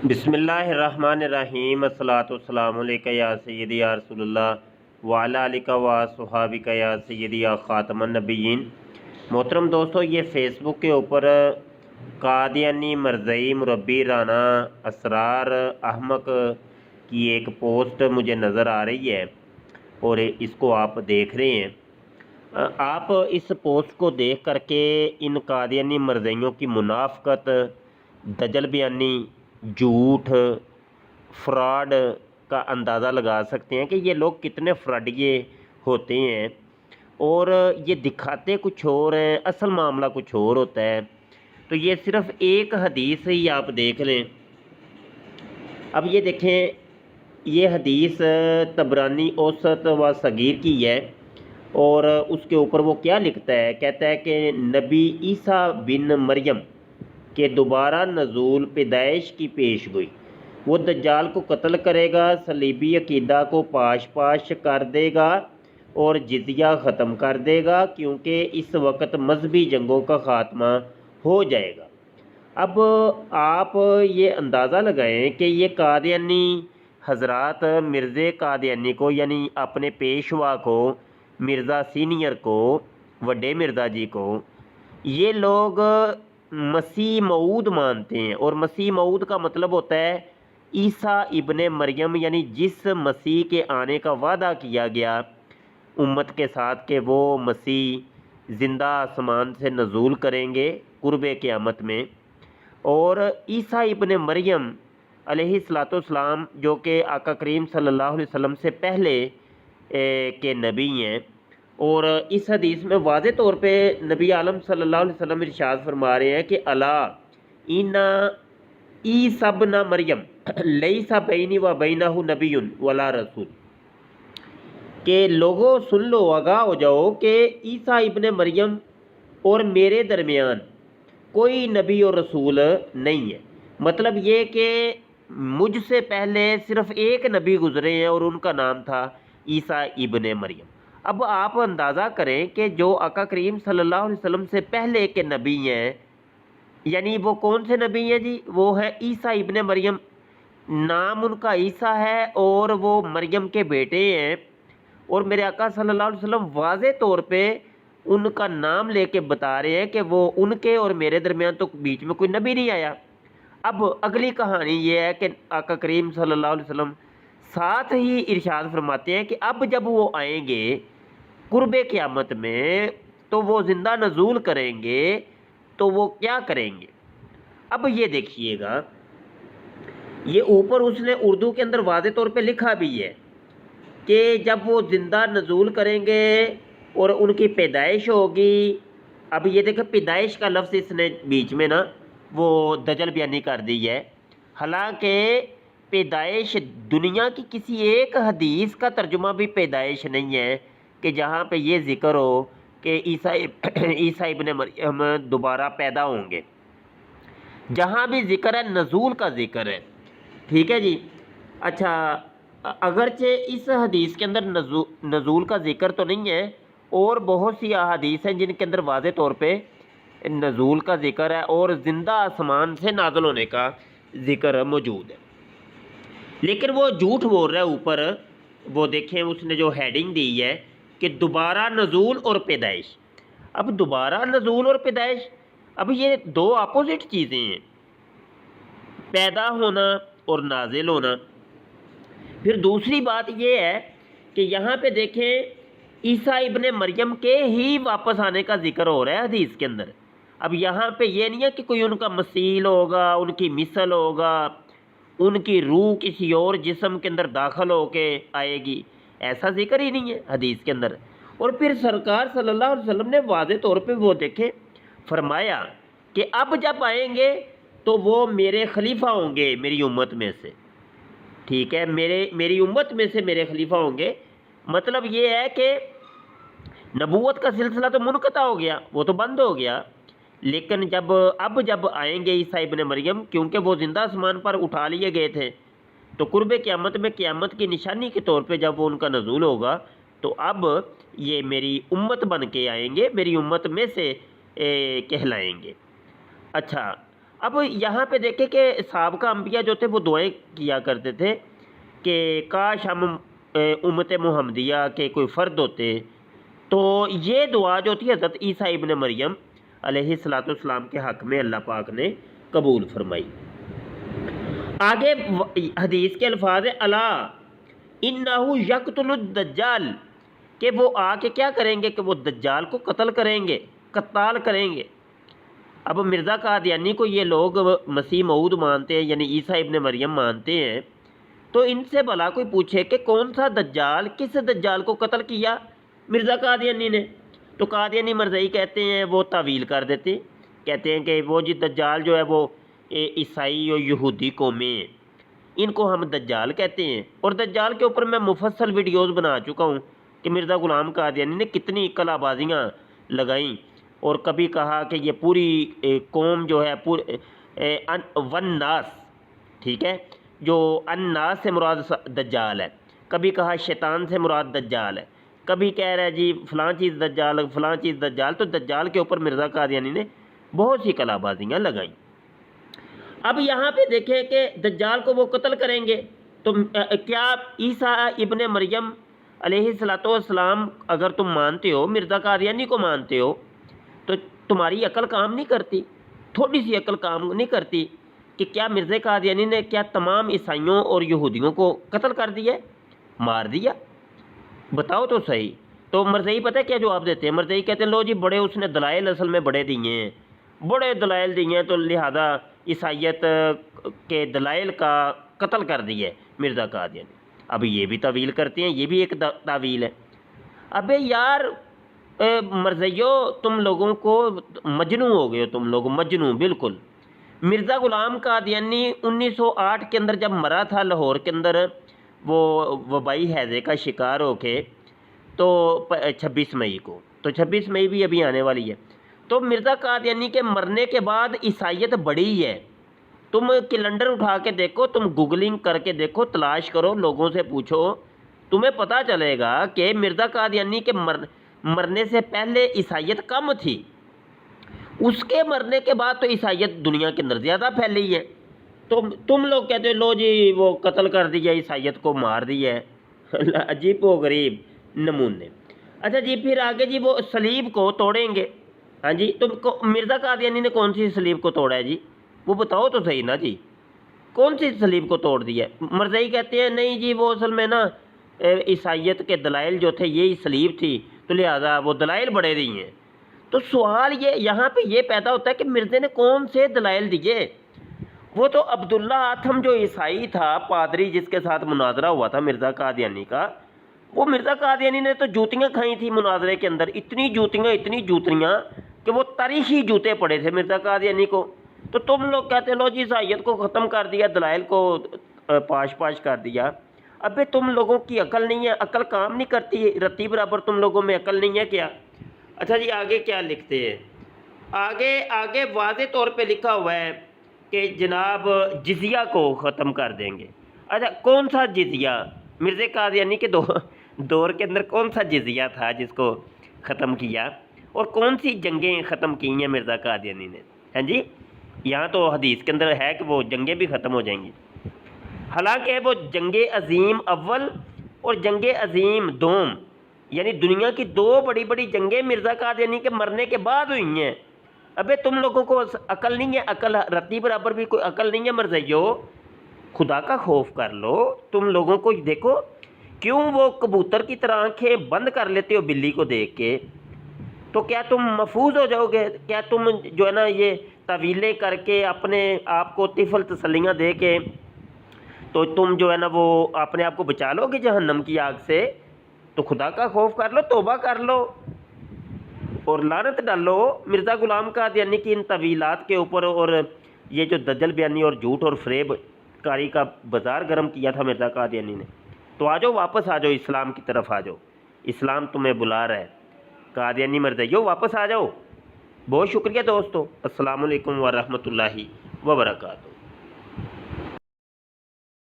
بسم اللہ الرحمن الرحیم الصلاۃ والسلام علیکہ یا سیدی یا رسول اللہ وعلیٰ علیکہ و صحابکہ یا سیدی یا خاتم النبیین۔ محترم دوستو، یہ فیس بک کے اوپر قادیانی مرزئی مربی رانا اسرار احمق کی ایک پوسٹ مجھے نظر آ رہی ہے اور اس کو آپ دیکھ رہے ہیں۔ آپ اس پوسٹ کو دیکھ کر کے ان قادیانی مرزئیوں کی منافقت، دجل بیانی، جھوٹ، فراڈ کا اندازہ لگا سکتے ہیں کہ یہ لوگ کتنے فراڈیے ہوتے ہیں اور یہ دکھاتے کچھ اور ہیں، اصل معاملہ کچھ اور ہوتا ہے۔ تو یہ صرف ایک حدیث ہی آپ دیکھ لیں۔ اب یہ دیکھیں، یہ حدیث طبرانی اوسط و صغیر کی ہے اور اس کے اوپر وہ کیا لکھتا ہے، کہتا ہے کہ نبی عیسیٰ بن مریم کہ دوبارہ نزول پیدائش کی پیش گوئی، وہ دجال کو قتل کرے گا، صلیبی عقیدہ کو پاش پاش کر دے گا اور جزیہ ختم کر دے گا، کیونکہ اس وقت مذہبی جنگوں کا خاتمہ ہو جائے گا۔ اب آپ یہ اندازہ لگائیں کہ یہ قادیانی حضرات مرزا قادیانی کو، یعنی اپنے پیشوا کو، مرزا سینئر کو، وڈے مرزا جی کو، یہ لوگ مسیح موعود مانتے ہیں، اور مسیح موعود کا مطلب ہوتا ہے عیسیٰ ابن مریم، یعنی جس مسیح کے آنے کا وعدہ کیا گیا امت کے ساتھ کہ وہ مسیح زندہ آسمان سے نزول کریں گے قرب قیامت میں۔ اور عیسیٰ ابن مریم علیہ السلام جو کہ آقا کریم صلی اللہ علیہ وسلم سے پہلے کے نبی ہیں، اور اس حدیث میں واضح طور پہ نبی عالم صلی اللہ علیہ وسلم ارشاد فرما رہے ہیں کہ الا ان عیسیٰ ابن مریم لیس بینی و بینہ نبی ولا رسول، کہ لوگوں سن لو، آگاہ ہو جاؤ کہ عیسیٰ ابن مریم اور میرے درمیان کوئی نبی اور رسول نہیں ہے۔ مطلب یہ کہ مجھ سے پہلے صرف ایک نبی گزرے ہیں اور ان کا نام تھا عیسیٰ ابن مریم۔ اب آپ اندازہ کریں کہ جو آقا کریم صلی اللہ علیہ وسلم سے پہلے کے نبی ہیں، یعنی وہ کون سے نبی ہیں جی؟ وہ ہے عیسیٰ ابن مریم، نام ان کا عیسیٰ ہے اور وہ مریم کے بیٹے ہیں، اور میرے آقا صلی اللہ علیہ وسلم واضح طور پہ ان کا نام لے کے بتا رہے ہیں کہ وہ ان کے اور میرے درمیان تو بیچ میں کوئی نبی نہیں آیا۔ اب اگلی کہانی یہ ہے کہ آقا کریم صلی اللہ علیہ وسلم ساتھ ہی ارشاد فرماتے ہیں کہ اب جب وہ آئیں گے قرب قیامت میں تو وہ زندہ نزول کریں گے، تو وہ کیا کریں گے؟ اب یہ دیکھیے گا، یہ اوپر اس نے اردو کے اندر واضح طور پہ لکھا بھی ہے کہ جب وہ زندہ نزول کریں گے اور ان کی پیدائش ہوگی۔ اب یہ دیکھیں، پیدائش کا لفظ اس نے بیچ میں نا وہ دجل بیانی کر دی ہے، حالانکہ پیدائش دنیا کی کسی ایک حدیث کا ترجمہ بھی پیدائش نہیں ہے کہ جہاں پہ یہ ذکر ہو کہ عیسیٰ ابن مریم دوبارہ پیدا ہوں گے۔ جہاں بھی ذکر ہے نزول کا ذکر ہے، ٹھیک ہے جی۔ اچھا، اگرچہ اس حدیث کے اندر نزول کا ذکر تو نہیں ہے، اور بہت سی احادیث ہیں جن کے اندر واضح طور پہ نزول کا ذکر ہے اور زندہ آسمان سے نازل ہونے کا ذکر موجود ہے، لیکن وہ جھوٹ بول رہا ہے۔ اوپر وہ دیکھیں، اس نے جو ہیڈنگ دی ہے کہ دوبارہ نزول اور پیدائش۔ اب دوبارہ نزول اور پیدائش، اب یہ دو اپوزٹ چیزیں ہیں، پیدا ہونا اور نازل ہونا۔ پھر دوسری بات یہ ہے کہ یہاں پہ دیکھیں عیسیٰ ابن مریم کے ہی واپس آنے کا ذکر ہو رہا ہے حدیث کے اندر۔ اب یہاں پہ یہ نہیں ہے کہ کوئی ان کا مثیل ہوگا، ان کی مثل ہوگا، ان کی روح کسی اور جسم کے اندر داخل ہو کے آئے گی، ایسا ذکر ہی نہیں ہے حدیث کے اندر۔ اور پھر سرکار صلی اللہ علیہ وسلم نے واضح طور پہ وہ دیکھیں فرمایا کہ اب جب آئیں گے تو وہ میرے خلیفہ ہوں گے میری امت میں سے، ٹھیک ہے، میری امت میں سے میرے خلیفہ ہوں گے۔ مطلب یہ ہے کہ نبوت کا سلسلہ تو منقطع ہو گیا، وہ تو بند ہو گیا، لیکن جب آئیں گے عیسیٰ ابن مریم، کیونکہ وہ زندہ آسمان پر اٹھا لیے گئے تھے، تو قرب قیامت میں قیامت کی نشانی کے طور پہ جب وہ ان کا نزول ہوگا تو اب یہ میری امت بن کے آئیں گے، میری امت میں سے کہلائیں گے۔ اچھا، اب یہاں پہ دیکھیں کہ سابقہ انبیاء جو تھے وہ دعائیں کیا کرتے تھے کہ کاش ہم امت محمدیہ کے کوئی فرد ہوتے. تو یہ دعا جو تھی حضرت عیسیٰ ابن مریم علیہ السلام کے حق میں اللہ پاک نے قبول فرمائی. آگے حدیث کے الفاظ ہیں الا انہ یقتل الدجال، کہ وہ آ کے کیا کریں گے کہ وہ دجال کو قتل کریں گے، قتال کریں گے. اب مرزا قادیانی کو یہ لوگ مسیح موعود مانتے ہیں، یعنی عیسیٰ ابن مریم مانتے ہیں، تو ان سے بھلا کوئی پوچھے کہ کون سا دجال، کس دجال کو قتل کیا مرزا قادیانی نے. تو قادیانی مرزائی کہتے ہیں، وہ تعویل کر دیتے، کہتے ہیں کہ وہ جی دجال جو ہے وہ عیسائی اور یہودی قومیں ہیں، ان کو ہم دجال کہتے ہیں. اور دجال کے اوپر میں مفصل ویڈیوز بنا چکا ہوں کہ مرزا غلام قادیانی نے کتنی کلا بازیاں لگائیں، اور کبھی کہا کہ یہ پوری قوم جو ہے ون ناس، ٹھیک ہے، جو الناس سے مراد دجال ہے، کبھی کہا شیطان سے مراد دجال ہے، کبھی کہہ رہا ہے جی فلاں چیز دجال، فلاں چیز دجال. تو دجال کے اوپر مرزا قادیانی نے بہت سی کلا بازیاں لگائیں. اب یہاں پہ دیکھیں کہ دجال کو وہ قتل کریں گے، تو کیا عیسیٰ ابن مریم علیہ السلام اگر تم مانتے ہو، مرزا قادیانی کو مانتے ہو، تو تمہاری عقل کام نہیں کرتی، تھوڑی سی عقل کام نہیں کرتی کہ کیا مرزا قادیانی نے کیا تمام عیسائیوں اور یہودیوں کو قتل کر دیا، مار دیا؟ بتاؤ تو صحیح. تو مرزائی پتہ ہے کیا جواب دیتے ہیں؟ مرزائی کہتے ہیں لو جی بڑے اس نے دلائل اصل میں بڑے دیے ہیں، بڑے دلائل دیے ہیں، تو لہذا عیسائیت کے دلائل کا قتل کر دیا ہے مرزا قادیانی. اب یہ بھی تعویل کرتے ہیں، یہ بھی ایک تعویل ہے. ابے یار مرزائیو، تم لوگوں کو مجنوں ہو گئے ہو، تم لوگ مجنوں بالکل. مرزا غلام قادیانی 1908 کے اندر جب مرا تھا لاہور کے اندر وہ وبائی ہیضے کا شکار ہو کے، تو 26 مئی کو، تو 26 مئی بھی ابھی آنے والی ہے. تو مرزا قادیانی کے مرنے کے بعد عیسائیت بڑھی ہے. تم کیلنڈر اٹھا کے دیکھو، تم گوگلنگ کر کے دیکھو، تلاش کرو، لوگوں سے پوچھو، تمہیں پتہ چلے گا کہ مرزا قادیانی کے مرنے سے پہلے عیسائیت کم تھی، اس کے مرنے کے بعد تو عیسائیت دنیا کے اندر زیادہ پھیلی ہے. تو تم لوگ کہتے ہو لو جی وہ قتل کر دیا، عیسائیت کو مار دیا ہے. عجیب و غریب نمونے. اچھا جی پھر آگے جی وہ صلیب کو توڑیں گے. ہاں جی، تم کو مرزا قادیانی نے کون سی صلیب کو توڑا ہے جی؟ وہ بتاؤ تو صحیح نا جی، کون سی صلیب کو توڑ دیا ہے؟ مرزائی کہتے ہیں نہیں جی وہ اصل میں نا عیسائیت کے دلائل جو تھے یہی صلیب تھی، تو لہذا وہ دلائل بڑے دی ہیں. تو سوال یہ یہاں پہ یہ پیدا ہوتا ہے کہ مرزے نے کون سے دلائل دیے؟ وہ تو عبداللہ آتھم جو عیسائی تھا، پادری جس کے ساتھ مناظرہ ہوا تھا مرزا قادیانی کا، وہ مرزا قادیانی نے تو جوتیاں کھائی تھی مناظرے کے اندر، اتنی جوتیاں کہ وہ تاریخی جوتے پڑے تھے مرزا قادیانی کو. تو تم لوگ کہتے لو جی عیسائیت کو ختم کر دیا، دلائل کو پاش کر دیا. ابے تم لوگوں کی عقل نہیں ہے، عقل کام نہیں کرتی، رتی برابر تم لوگوں میں عقل نہیں ہے کیا؟ اچھا جی آگے کیا لکھتے ہیں؟ آگے واضح طور پہ لکھا ہوا ہے کہ جناب جزیہ کو ختم کر دیں گے. اچھا کون سا جزیہ؟ مرزا قادیانی کے دور کے اندر کون سا جزیہ تھا جس کو ختم کیا، اور کون سی جنگیں ختم کی ہیں مرزا قادیانی نے؟ ہاں جی، یہاں تو حدیث کے اندر ہے کہ وہ جنگیں بھی ختم ہو جائیں گی. حالانکہ وہ جنگ عظیم اول اور جنگ عظیم دوم، یعنی دنیا کی دو بڑی جنگیں مرزا قادیانی کے مرنے کے بعد ہوئی ہیں. ابے تم لوگوں کو عقل نہیں ہے، عقل رتی برابر بھی کوئی عقل نہیں ہے. مرزائیو خدا کا خوف کر لو. تم لوگوں کو دیکھو کیوں وہ کبوتر کی طرح آنکھیں بند کر لیتے ہو بلی کو دیکھ کے. تو کیا تم محفوظ ہو جاؤ گے؟ کیا تم جو ہے نا یہ طویلیں کر کے اپنے آپ کو طفل تسلیاں دے کے تو تم جو ہے نا وہ اپنے آپ کو بچا لو گے جہنم کی آگ سے؟ تو خدا کا خوف کر لو، توبہ کر لو اور لعنت ڈالو مرزا غلام قادیانی کی ان طویلات کے اوپر. اور یہ جو دجل بیانی اور جھوٹ اور فریب کاری کا بازار گرم کیا تھا مرزا قادیانی نے. تو آ جاؤ، واپس آ جاؤ، اسلام کی طرف آ جاؤ، اسلام تمہیں بلا رہا ہے. قادیانی مرزائیو واپس آ جاؤ. بہت شکریہ دوستو. السلام علیکم ورحمۃ اللہ وبرکاتہ.